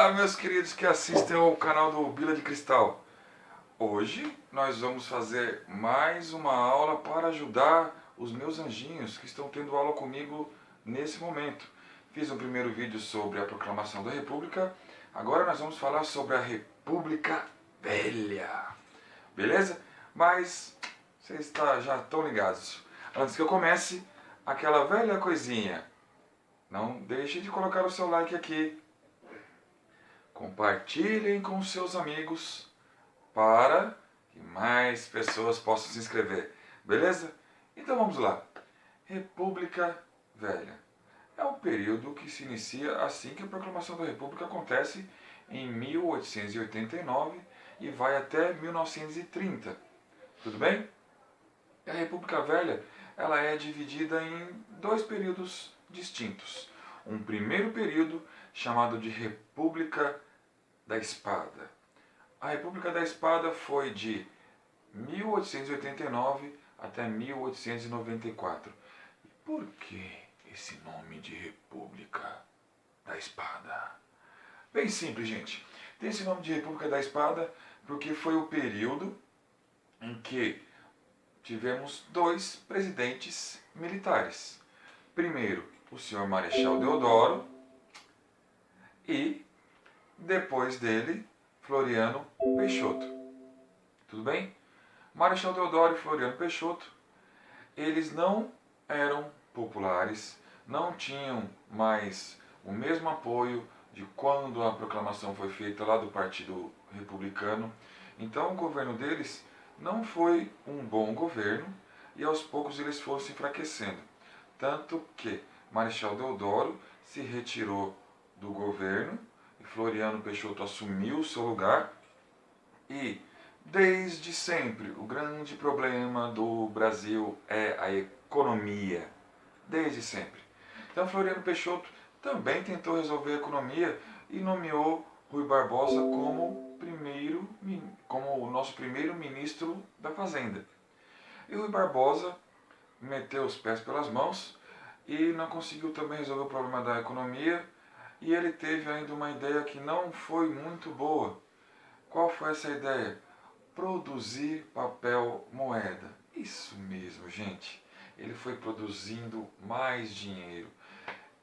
Olá, meus queridos que assistem ao canal do Bila de Cristal. Hoje nós vamos fazer mais uma aula para ajudar os meus anjinhos que estão tendo aula comigo nesse momento. Fiz um primeiro vídeo sobre a proclamação da República, agora nós vamos falar sobre a República Velha. Beleza? Mas vocês já estão ligados. Antes que eu comece, aquela velha coisinha. Não deixe de colocar o seu like aqui. Compartilhem com seus amigos para que mais pessoas possam se inscrever. Beleza? Então vamos lá. República Velha. É um período que se inicia assim que a proclamação da República acontece em 1889 e vai até 1930. Tudo bem? A República Velha ela é dividida em dois períodos distintos. Um primeiro período chamado de República da Espada. A República da Espada foi de 1889 até 1894. E por que esse nome de República da Espada? Bem simples, gente. Tem esse nome de República da Espada porque foi o período em que tivemos dois presidentes militares. Primeiro, o senhor Marechal Deodoro e depois dele, Floriano Peixoto. Tudo bem? Marechal Deodoro e Floriano Peixoto, eles não eram populares, não tinham mais o mesmo apoio de quando a proclamação foi feita lá do Partido Republicano. Então o governo deles não foi um bom governo e aos poucos eles foram se enfraquecendo. Tanto que Marechal Deodoro se retirou do governo, Floriano Peixoto assumiu o seu lugar e, desde sempre, o grande problema do Brasil é a economia. Desde sempre. Então, Floriano Peixoto também tentou resolver a economia e nomeou Rui Barbosa como o nosso primeiro ministro da Fazenda. E Rui Barbosa meteu os pés pelas mãos e não conseguiu também resolver o problema da economia. E ele teve ainda uma ideia que não foi muito boa. Qual foi essa ideia? Produzir papel moeda. Isso mesmo, gente. Ele foi produzindo mais dinheiro.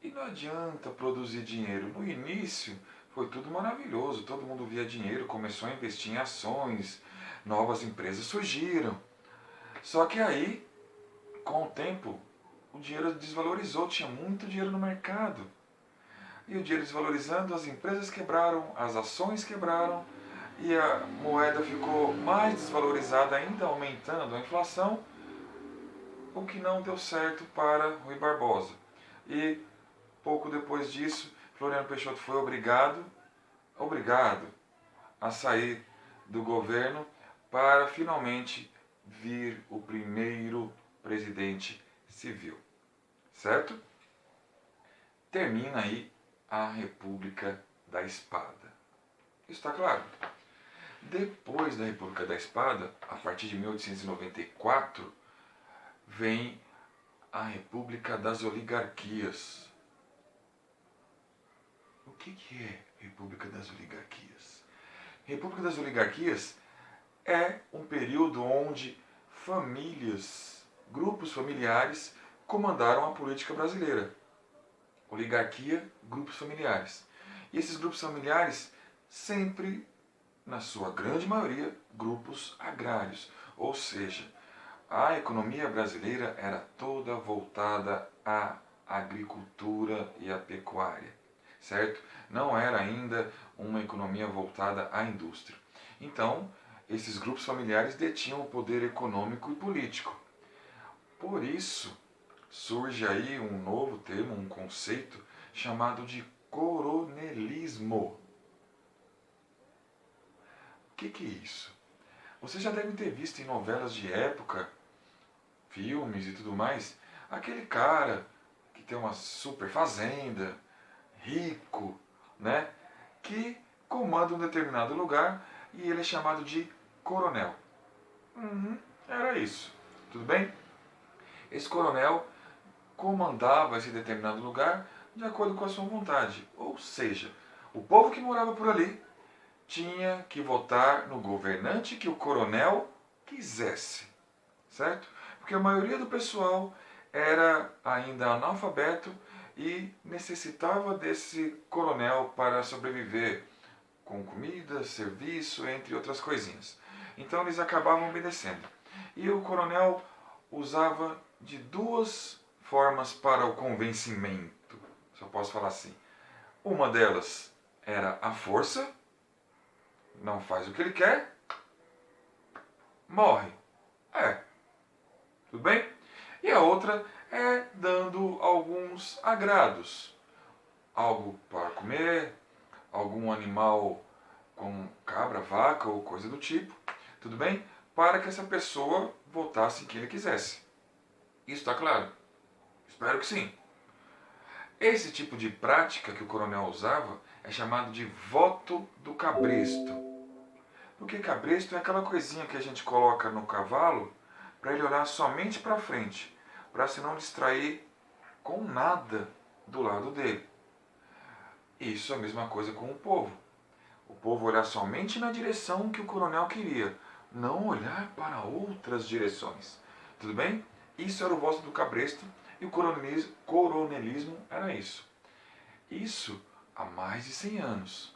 E não adianta produzir dinheiro. No início foi tudo maravilhoso. Todo mundo via dinheiro, começou a investir em ações, novas empresas surgiram. Só que aí, com o tempo, o dinheiro desvalorizou. Tinha muito dinheiro no mercado. E o dinheiro desvalorizando, as empresas quebraram, as ações quebraram e a moeda ficou mais desvalorizada, ainda aumentando a inflação, o que não deu certo para Rui Barbosa. E pouco depois disso, Floriano Peixoto foi obrigado a sair do governo para finalmente vir o primeiro presidente civil. Certo? Termina aí a República da Espada. Isso está claro? Depois da República da Espada, a partir de 1894, vem a República das Oligarquias. O que é República das Oligarquias? República das Oligarquias é um período onde famílias, grupos familiares, comandaram a política brasileira. Oligarquia, grupos familiares. E esses grupos familiares sempre, na sua grande maioria, grupos agrários. Ou seja, a economia brasileira era toda voltada à agricultura e à pecuária. Certo? Não era ainda uma economia voltada à indústria. Então, esses grupos familiares detinham o poder econômico e político. Por isso, surge aí um novo termo, um conceito chamado de coronelismo. O que é isso? Vocês já devem ter visto em novelas de época, filmes e tudo mais, aquele cara que tem uma super fazenda, rico, né, que comanda um determinado lugar e ele é chamado de coronel. Era isso. Tudo bem? Esse coronel comandava esse determinado lugar de acordo com a sua vontade. Ou seja, O povo que morava por ali tinha que votar no governante que o coronel quisesse, certo? Porque a maioria do pessoal era ainda analfabeto e necessitava desse coronel para sobreviver com comida, serviço, entre outras coisinhas. Então eles acabavam obedecendo. E o coronel usava de duas formas para o convencimento, se eu posso falar assim. Uma delas era a força, não faz o que ele quer, morre. Tudo bem? E a outra é dando alguns agrados. Algo para comer, algum animal como cabra, vaca ou coisa do tipo, tudo bem? Para que essa pessoa votasse em quem ele quisesse. Isso está claro? Espero que sim. Esse tipo de prática que o coronel usava é chamado de voto do cabresto. Porque cabresto é aquela coisinha que a gente coloca no cavalo para ele olhar somente para frente, para se não distrair com nada do lado dele. Isso é a mesma coisa com o povo. O povo olhar somente na direção que o coronel queria, não olhar para outras direções. Tudo bem? Isso era o voto do cabresto e o coronelismo era isso. Isso há mais de 100 anos.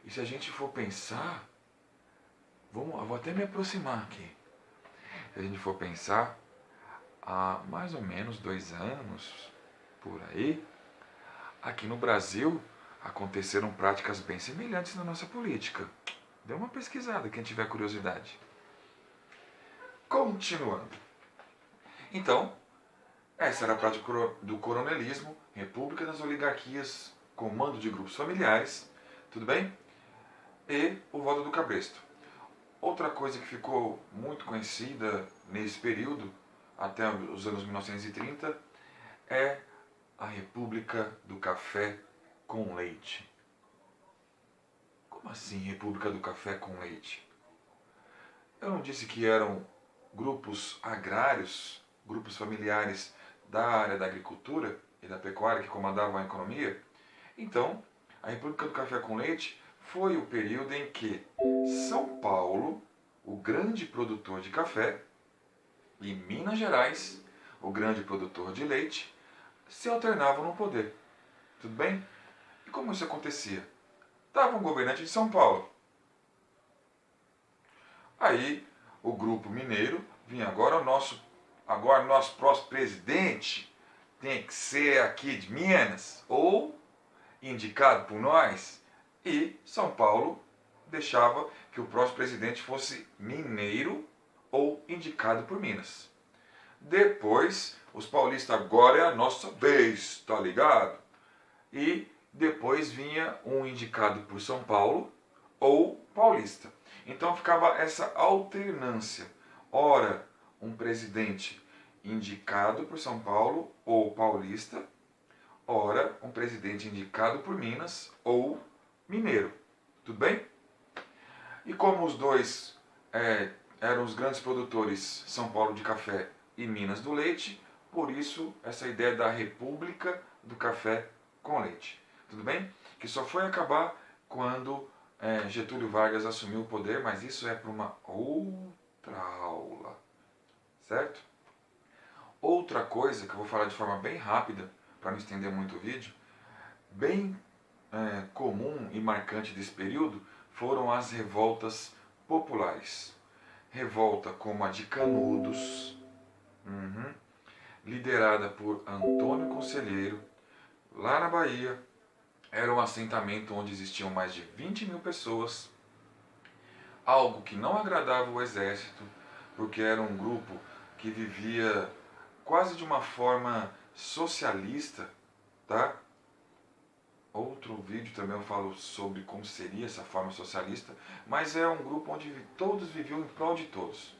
E se a gente for pensar, eu vou até me aproximar aqui. Se a gente for pensar, há mais ou menos 2 anos, por aí, aqui no Brasil aconteceram práticas bem semelhantes na nossa política. Dê uma pesquisada, quem tiver curiosidade. Continuando. Então, essa era a prática do coronelismo, república das oligarquias, comando de grupos familiares, tudo bem? E o voto do cabresto. Outra coisa que ficou muito conhecida nesse período, até os anos 1930, é a República do Café com Leite. Como assim República do Café com Leite? Eu não disse que eram grupos agrários, grupos familiares da área da agricultura e da pecuária que comandavam a economia? Então, a República do Café com Leite foi o período em que São Paulo, o grande produtor de café, e Minas Gerais, o grande produtor de leite, se alternavam no poder. Tudo bem? E como isso acontecia? Estava um governante de São Paulo. Aí o grupo mineiro vinha, agora o nosso próximo presidente tem que ser aqui de Minas, ou indicado por nós, e São Paulo deixava que o próximo presidente fosse mineiro ou indicado por Minas. Depois, os paulistas, agora é a nossa vez, tá ligado? E depois vinha um indicado por São Paulo ou paulista. Então ficava essa alternância. Ora, um presidente indicado por São Paulo ou paulista, ora, um presidente indicado por Minas ou mineiro. Tudo bem? E como os dois eram os grandes produtores, São Paulo de café e Minas do leite, por isso essa ideia da República do Café com Leite. Tudo bem? Que só foi acabar quando Getúlio Vargas assumiu o poder, mas isso é para uma outra aula. Certo? Outra coisa que eu vou falar de forma bem rápida, para não estender muito o vídeo, bem comum e marcante desse período, foram as revoltas populares. Revolta como a de Canudos, liderada por Antônio Conselheiro, lá na Bahia. Era um assentamento onde existiam mais de 20 mil pessoas, algo que não agradava o exército, porque era um grupo que vivia quase de uma forma socialista, tá? Outro vídeo também eu falo sobre como seria essa forma socialista, mas é um grupo onde todos viviam em prol de todos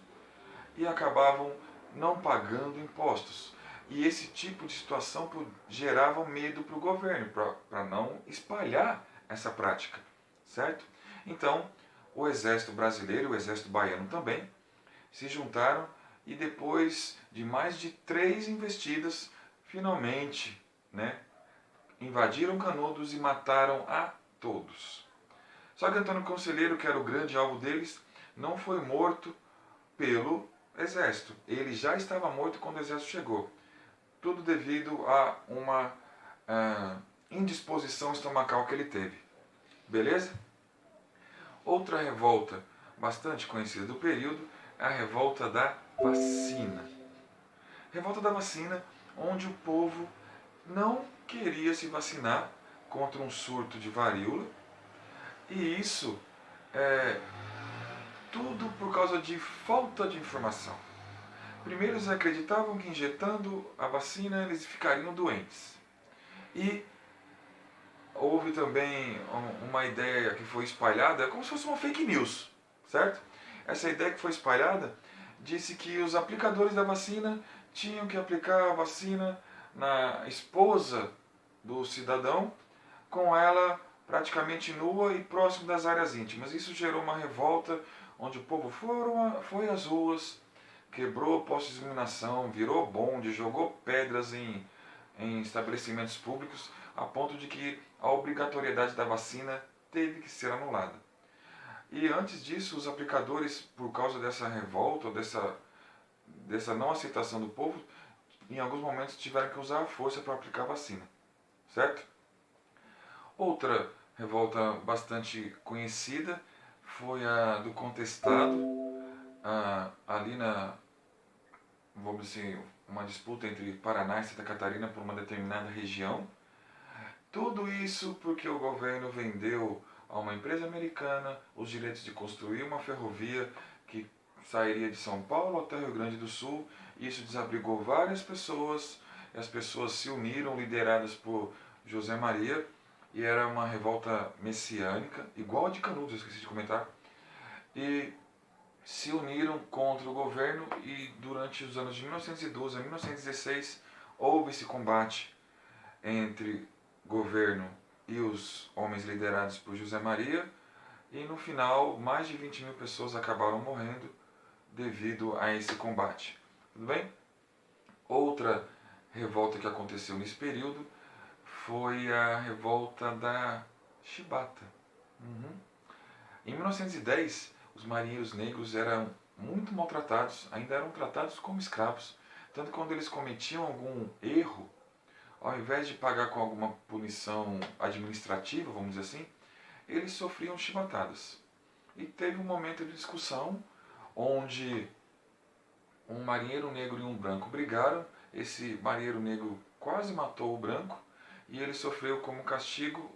e acabavam não pagando impostos. E esse tipo de situação gerava medo para o governo, para não espalhar essa prática, certo? Então, o exército brasileiro e o exército baiano também se juntaram e depois de mais de 3 investidas, finalmente, invadiram Canudos e mataram a todos. Só que Antônio Conselheiro, que era o grande alvo deles, não foi morto pelo exército. Ele já estava morto quando o exército chegou. Tudo devido a uma indisposição estomacal que ele teve. Beleza? Outra revolta bastante conhecida do período é a revolta da vacina. Revolta da vacina, onde o povo não queria se vacinar contra um surto de varíola, e isso tudo por causa de falta de informação. Primeiro, eles acreditavam que injetando a vacina eles ficariam doentes. E houve também uma ideia que foi espalhada, como se fosse uma fake news, certo? Essa ideia que foi espalhada disse que os aplicadores da vacina tinham que aplicar a vacina na esposa do cidadão, com ela praticamente nua e próximo das áreas íntimas. Isso gerou uma revolta, onde o povo foi às ruas, quebrou postos de iluminação, virou bonde, jogou pedras em estabelecimentos públicos, a ponto de que a obrigatoriedade da vacina teve que ser anulada. E antes disso, os aplicadores, por causa dessa revolta, dessa não aceitação do povo, em alguns momentos tiveram que usar a força para aplicar a vacina. Certo? Outra revolta bastante conhecida foi a do contestado, ali vamos dizer, uma disputa entre Paraná e Santa Catarina por uma determinada região. Tudo isso porque o governo vendeu a uma empresa americana os direitos de construir uma ferrovia que sairia de São Paulo até Rio Grande do Sul. Isso desabrigou várias pessoas, e as pessoas se uniram, lideradas por José Maria, e era uma revolta messiânica, igual a de Canudos, eu esqueci de comentar, e se uniram contra o governo, e durante os anos de 1912 a 1916 houve esse combate entre governo e os homens liderados por José Maria, e no final mais de 20 mil pessoas acabaram morrendo devido a esse combate. Tudo bem? Outra revolta que aconteceu nesse período foi a revolta da chibata. Em 1910, os marinheiros negros eram muito maltratados, ainda eram tratados como escravos. Tanto que quando eles cometiam algum erro, ao invés de pagar com alguma punição administrativa, vamos dizer assim, eles sofriam chibatadas. E teve um momento de discussão onde um marinheiro negro e um branco brigaram. Esse marinheiro negro quase matou o branco e ele sofreu como castigo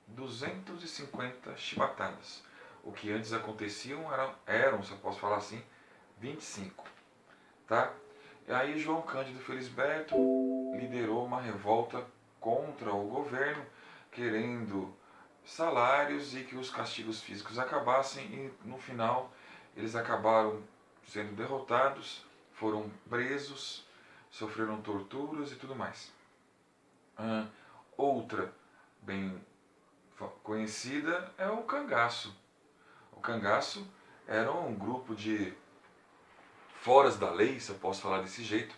250 chibatadas. O que antes aconteciam eram, se eu posso falar assim, 25. Tá? E aí João Cândido Felisberto liderou uma revolta contra o governo, querendo salários e que os castigos físicos acabassem, e no final eles acabaram sendo derrotados, foram presos, sofreram torturas e tudo mais. Outra bem conhecida é o cangaço. O cangaço era um grupo de foras da lei, se eu posso falar desse jeito,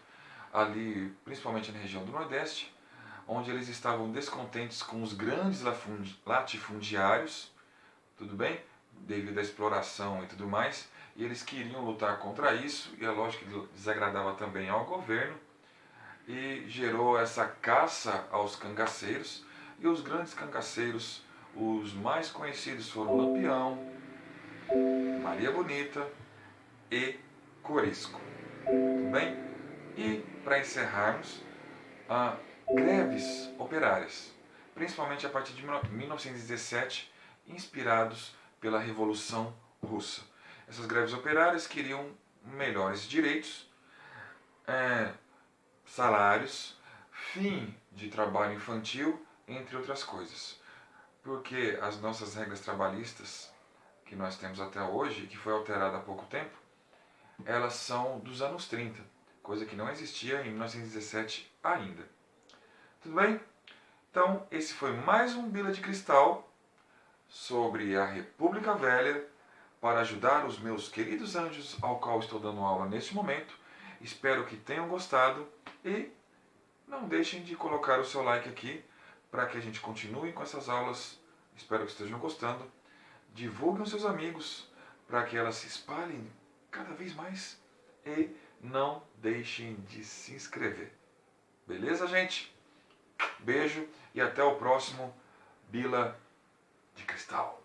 ali principalmente na região do Nordeste, onde eles estavam descontentes com os grandes latifundiários, tudo bem? Devido à exploração e tudo mais, e eles queriam lutar contra isso, e é lógico que desagradava também ao governo, e gerou essa caça aos cangaceiros, e os grandes cangaceiros, os mais conhecidos foram Lampião, Maria Bonita e Corisco. Tudo bem? E para encerrarmos, greves operárias, principalmente a partir de 1917, inspirados pela Revolução Russa. Essas greves operárias queriam melhores direitos, salários, fim de trabalho infantil, entre outras coisas. Porque as nossas regras trabalhistas que nós temos até hoje, que foi alterada há pouco tempo, elas são dos anos 30, coisa que não existia em 1917 ainda. Tudo bem? Então, esse foi mais um Bila de Cristal sobre a República Velha, para ajudar os meus queridos anjos ao qual estou dando aula neste momento. Espero que tenham gostado e não deixem de colocar o seu like aqui para que a gente continue com essas aulas Espero que estejam gostando. Divulguem aos seus amigos para que elas se espalhem cada vez mais. E não deixem de se inscrever. Beleza, gente? Beijo e até o próximo Bila de Cristal.